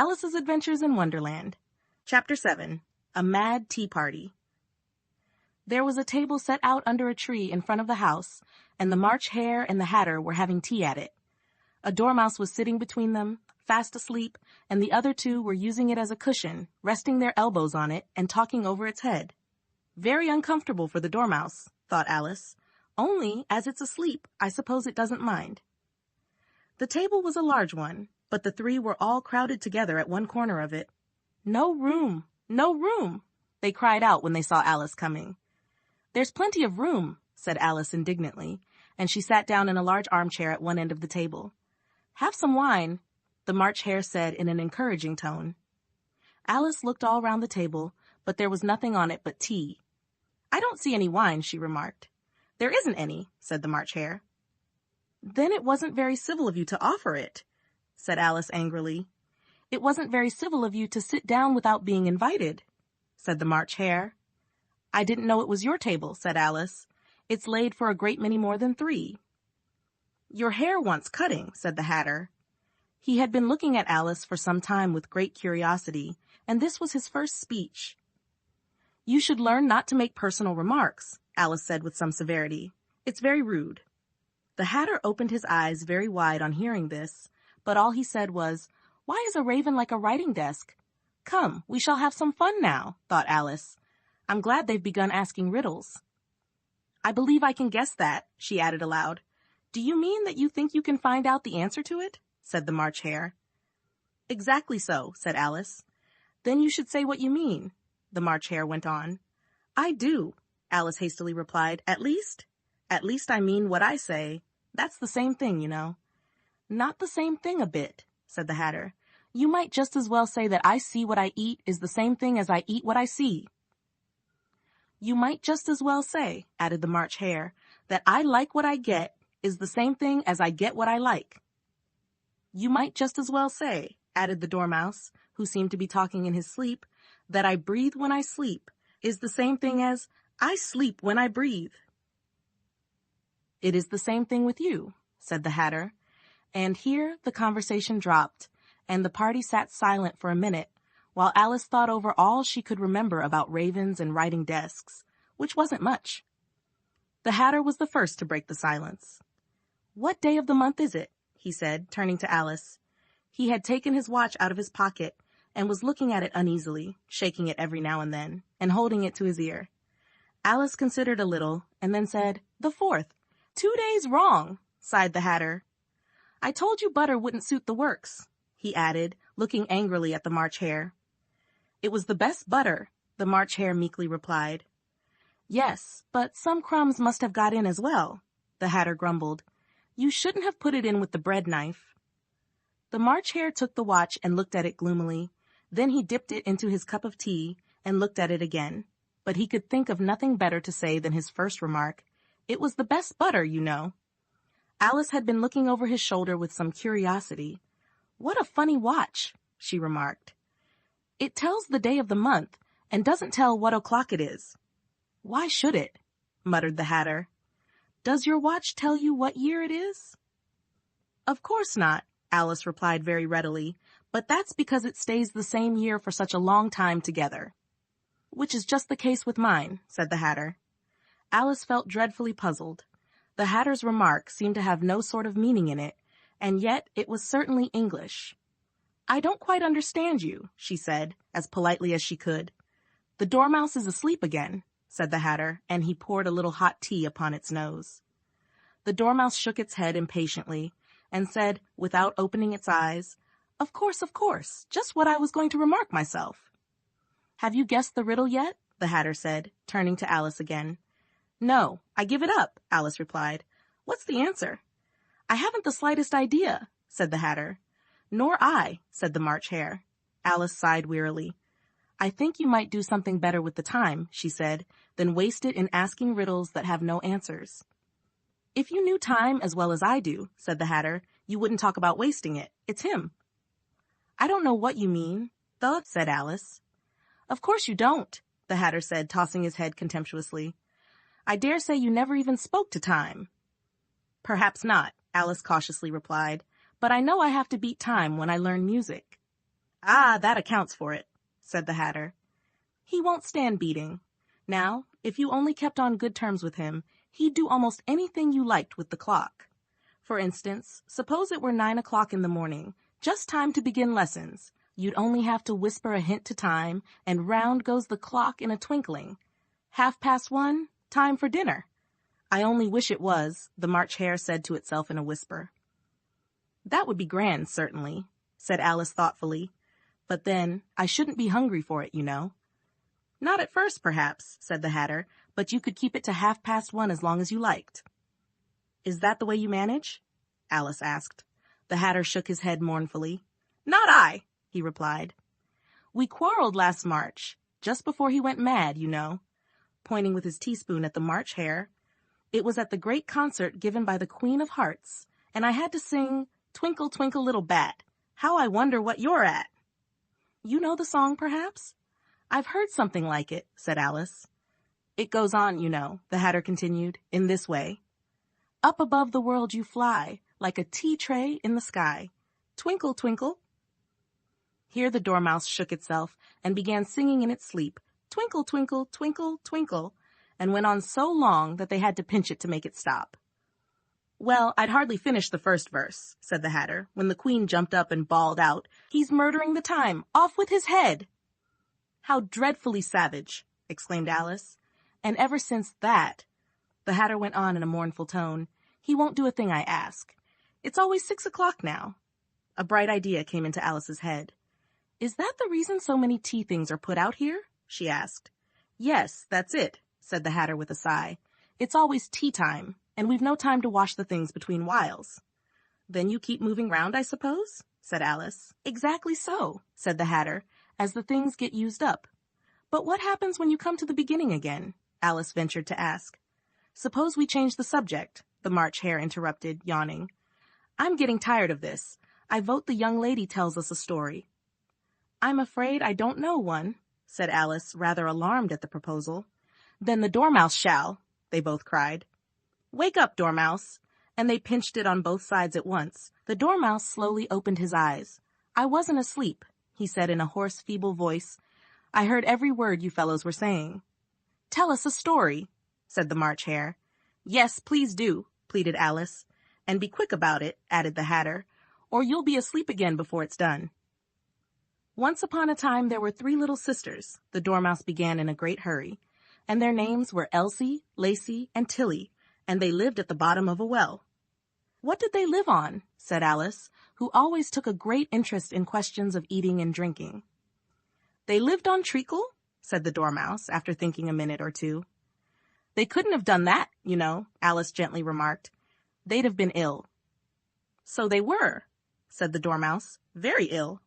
Alice's Adventures in Wonderland. Chapter 7. A Mad Tea Party. There was a table set out under a tree in front of the house, and the March Hare and the Hatter were having tea at it. A Dormouse was sitting between them, fast asleep, and the other two were using it as a cushion, resting their elbows on it and talking over its head. Very uncomfortable for the Dormouse, thought Alice. Only, as it's asleep, I suppose it doesn't mind. The table was a large one, but the three were all crowded together at one corner of it. "No room! No room!" they cried out when they saw Alice coming. "There's plenty of room," said Alice indignantly, and she sat down in a large armchair at one end of the table. "Have some wine," the March Hare said in an encouraging tone. Alice looked all round the table, but there was nothing on it but tea. "I don't see any wine," she remarked. "There isn't any," said the March Hare. "Then it wasn't very civil of you to offer it," said Alice angrily. "It wasn't very civil of you to sit down without being invited," said the March Hare. "I didn't know it was your table," said Alice. "It's laid for a great many more than three." "Your hair wants cutting," said the Hatter. He had been looking at Alice for some time with great curiosity, and this was his first speech. "You should learn not to make personal remarks," Alice said with some severity. "It's very rude." The Hatter opened his eyes very wide on hearing this, but all he said was, "Why is a raven like a writing desk? Come, we shall have some fun now," thought Alice. "I'm glad they've begun asking riddles." "I believe I can guess that," she added aloud. "Do you mean that you think you can find out the answer to it?" said the March Hare. "Exactly so," said Alice. "Then you should say what you mean," the March Hare went on. "I do," Alice hastily replied. At least I mean what I say. That's the same thing, you know." "Not the same thing a bit," said the Hatter. "You might just as well say that I see what I eat is the same thing as I eat what I see." "You might just as well say," added the March Hare, "that I like what I get is the same thing as I get what I like." "You might just as well say," added the Dormouse, who seemed to be talking in his sleep, "that I breathe when I sleep is the same thing as I sleep when I breathe." "It is the same thing with you," said the Hatter. And here the conversation dropped, and the party sat silent for a minute, while Alice thought over all she could remember about ravens and writing desks, which wasn't much. The Hatter was the first to break the silence. "What day of the month is it?" he said, turning to Alice. He had taken his watch out of his pocket and was looking at it uneasily, shaking it every now and then, and holding it to his ear. Alice considered a little, and then said, "The 4th. 2 days wrong," sighed the Hatter. "I told you butter wouldn't suit the works," he added, looking angrily at the March Hare. "It was the best butter," the March Hare meekly replied. "Yes, but some crumbs must have got in as well," the Hatter grumbled. "You shouldn't have put it in with the bread knife." The March Hare took the watch and looked at it gloomily. Then he dipped it into his cup of tea and looked at it again. But he could think of nothing better to say than his first remark. "It was the best butter, you know." Alice had been looking over his shoulder with some curiosity. "What a funny watch," she remarked. "It tells the day of the month and doesn't tell what o'clock it is." "Why should it?" muttered the Hatter. "Does your watch tell you what year it is?" "Of course not," Alice replied very readily, "but that's because it stays the same year for such a long time together." "Which is just the case with mine," said the Hatter. Alice felt dreadfully puzzled. The Hatter's remark seemed to have no sort of meaning in it, and yet it was certainly English. "I don't quite understand you," she said, as politely as she could. "The Dormouse is asleep again," said the Hatter, and he poured a little hot tea upon its nose. The Dormouse shook its head impatiently, and said, without opening its eyes, of course, just what I was going to remark myself." "Have you guessed the riddle yet?" the Hatter said, turning to Alice again. "No, I give it up," Alice replied. "What's the answer?" "I haven't the slightest idea," said the Hatter. "Nor I," said the March Hare. Alice sighed wearily. "I think you might do something better with the time," she said, "than waste it in asking riddles that have no answers." "If you knew time as well as I do," said the Hatter, "you wouldn't talk about wasting it. It's him." "I don't know what you mean, though," said Alice. "Of course you don't," the Hatter said, tossing his head contemptuously. "I dare say you never even spoke to time." "Perhaps not," Alice cautiously replied, "but I know I have to beat time when I learn music." "Ah, that accounts for it," said the Hatter. "He won't stand beating. Now, if you only kept on good terms with him, he'd do almost anything you liked with the clock. For instance, suppose it were 9 o'clock in the morning, just time to begin lessons. You'd only have to whisper a hint to time, and round goes the clock in a twinkling. 1:30, time for dinner. I only wish it was," the March Hare said to itself in a whisper. "That would be grand, certainly," said Alice thoughtfully. "But then, I shouldn't be hungry for it, you know." "Not at first, perhaps," said the Hatter, "but you could keep it to 1:30 as long as you liked." "Is that the way you manage?" Alice asked. The Hatter shook his head mournfully. "Not I," he replied. "We quarreled last March, just before he went mad, you know," pointing with his teaspoon at the March Hare. "It was at the great concert given by the Queen of Hearts, and I had to sing 'Twinkle, Twinkle, Little Bat.' How I wonder what you're at." "You know the song, perhaps?" "I've heard something like it," said Alice. "It goes on, you know," the Hatter continued, in this way. "Up above the world you fly, like a tea tray in the sky. Twinkle, twinkle." Here the Dormouse shook itself and began singing in its sleep, "Twinkle, twinkle, twinkle, twinkle," and went on so long that they had to pinch it to make it stop. "Well, I'd hardly finished the first verse," said the Hatter, when the Queen jumped up and bawled out, "He's murdering the time! Off with his head!" "How dreadfully savage!" exclaimed Alice. "And ever since that," the Hatter went on in a mournful tone, "he won't do a thing I ask. It's always 6 o'clock now." A bright idea came into Alice's head. "Is that the reason so many tea things are put out here?" she asked. "Yes, that's it," said the Hatter with a sigh. "It's always tea time, and we've no time to wash the things between whiles." "Then you keep moving round, I suppose?" said Alice. "Exactly so," said the Hatter, "as the things get used up." "But what happens when you come to the beginning again?" Alice ventured to ask. "Suppose we change the subject," the March Hare interrupted, yawning. "I'm getting tired of this. I vote the young lady tells us a story." "I'm afraid I don't know one," said Alice, rather alarmed at the proposal. "Then the Dormouse shall," they both cried. "Wake up, Dormouse," and they pinched it on both sides at once. The Dormouse slowly opened his eyes. "I wasn't asleep," he said in a hoarse, feeble voice. "I heard every word you fellows were saying." "Tell us a story," said the March Hare. "Yes, please do," pleaded Alice. "And be quick about it," added the Hatter, "or you'll be asleep again before it's done." "Once upon a time there were 3 little sisters," the Dormouse began in a great hurry, "and their names were Elsie, Lacie, and Tilly, and they lived at the bottom of a well." "What did they live on?" said Alice, who always took a great interest in questions of eating and drinking. "They lived on treacle," said the Dormouse, after thinking a minute or two. "They couldn't have done that, you know," Alice gently remarked. "They'd have been ill." "So they were," said the Dormouse, "very ill."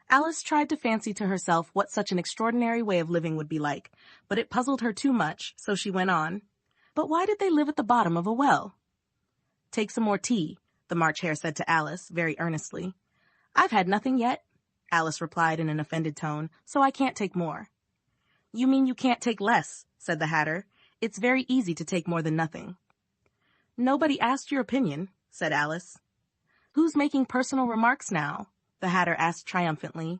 Alice tried to fancy to herself what such an extraordinary way of living would be like, but it puzzled her too much, so she went on. "But why did they live at the bottom of a well?" "Take some more tea," the March Hare said to Alice, very earnestly. "I've had nothing yet," Alice replied in an offended tone, "so I can't take more." "You mean you can't take less," said the Hatter. "It's very easy to take more than nothing." "Nobody asked your opinion," said Alice. "Who's making personal remarks now?" the Hatter asked triumphantly.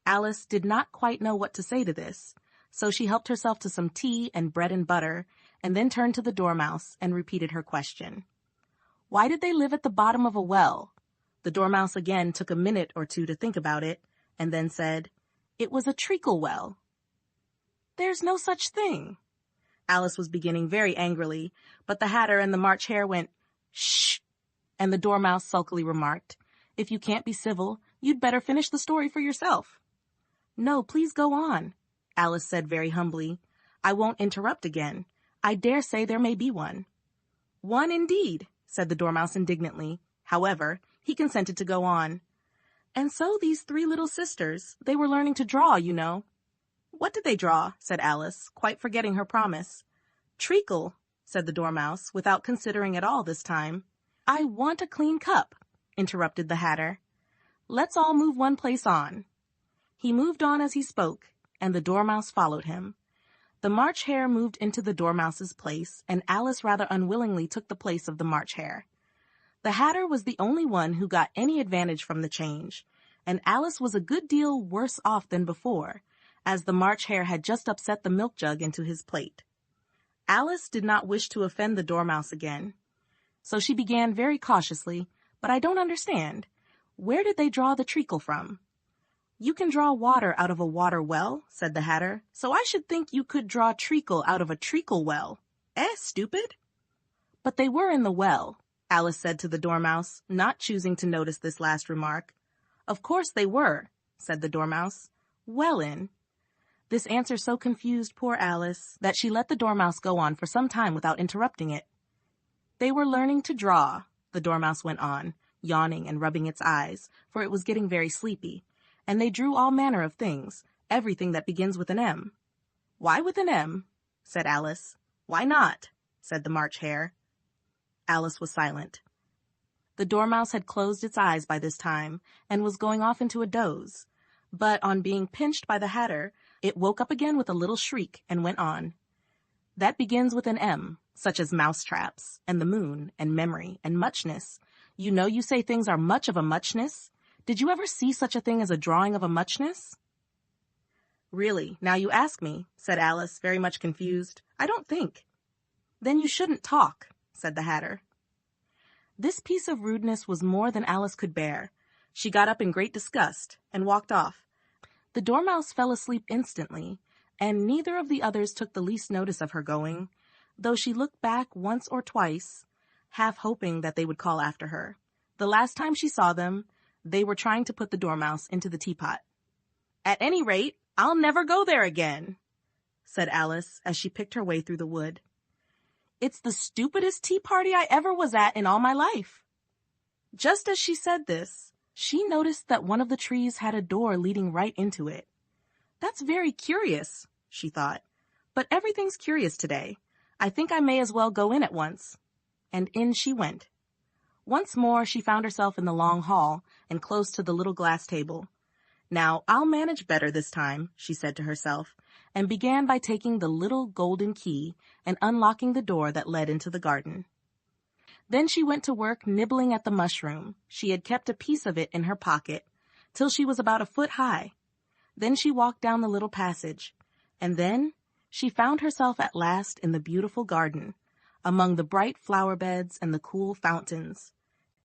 Alice did not quite know what to say to this, so she helped herself to some tea and bread and butter, and then turned to the Dormouse and repeated her question. "Why did they live at the bottom of a well?" The Dormouse again took a minute or two to think about it, and then said, "It was a treacle well." "There's no such thing." Alice was beginning very angrily, but the Hatter and the March Hare went, "Shh!" and the Dormouse sulkily remarked, "If you can't be civil, you'd better finish the story for yourself." "No, please go on," Alice said very humbly. "I won't interrupt again. I dare say there may be one." "One indeed," said the Dormouse indignantly. However, he consented to go on. "And so these 3 little sisters, they were learning to draw, you know." "What did they draw?" said Alice, quite forgetting her promise. "Treacle," said the Dormouse, without considering at all this time. "I want a clean cup," interrupted the Hatter. "Let's all move one place on." He moved on as he spoke, and the Dormouse followed him. The March Hare moved into the Dormouse's place, and Alice rather unwillingly took the place of the March Hare. The Hatter was the only one who got any advantage from the change, and Alice was a good deal worse off than before, as the March Hare had just upset the milk jug into his plate. Alice did not wish to offend the Dormouse again, so she began very cautiously, "But I don't understand. Where did they draw the treacle from?" "You can draw water out of a water well," said the Hatter, "so I should think you could draw treacle out of a treacle well. Stupid?" "But they were in the well," Alice said to the Dormouse, not choosing to notice this last remark. "Of course they were," said the Dormouse. "Well in." This answer so confused poor Alice that she let the Dormouse go on for some time without interrupting it. "They were learning to draw," the Dormouse went on, yawning and rubbing its eyes, for it was getting very sleepy, "and they drew all manner of things, everything that begins with an M." "Why with an M?" said Alice. "Why not?" said the March Hare. Alice was silent. The Dormouse had closed its eyes by this time and was going off into a doze, but on being pinched by the Hatter, it woke up again with a little shriek and went on. "That begins with an M, such as mousetraps, and the moon, and memory, and muchness. You know you say things are much of a muchness. Did you ever see such a thing as a drawing of a muchness?" "Really, now you ask me," said Alice, very much confused, "I don't think." "Then you shouldn't talk," said the Hatter. This piece of rudeness was more than Alice could bear. She got up in great disgust and walked off. The Dormouse fell asleep instantly, and neither of the others took the least notice of her going, though she looked back once or twice, half hoping that they would call after her. The last time she saw them, they were trying to put the Dormouse into the teapot. "At any rate, I'll never go there again," said Alice as she picked her way through the wood. "It's the stupidest tea party I ever was at in all my life." Just as she said this, she noticed that one of the trees had a door leading right into it. "That's very curious," she thought, "but everything's curious today. I think I may as well go in at once." And in she went. Once more she found herself in the long hall and close to the little glass table. "Now I'll manage better this time," she said to herself, and began by taking the little golden key and unlocking the door that led into the garden. Then she went to work nibbling at the mushroom. She had kept a piece of it in her pocket, till she was about a foot high. Then she walked down the little passage, and then she found herself at last in the beautiful garden, among the bright flower beds and the cool fountains.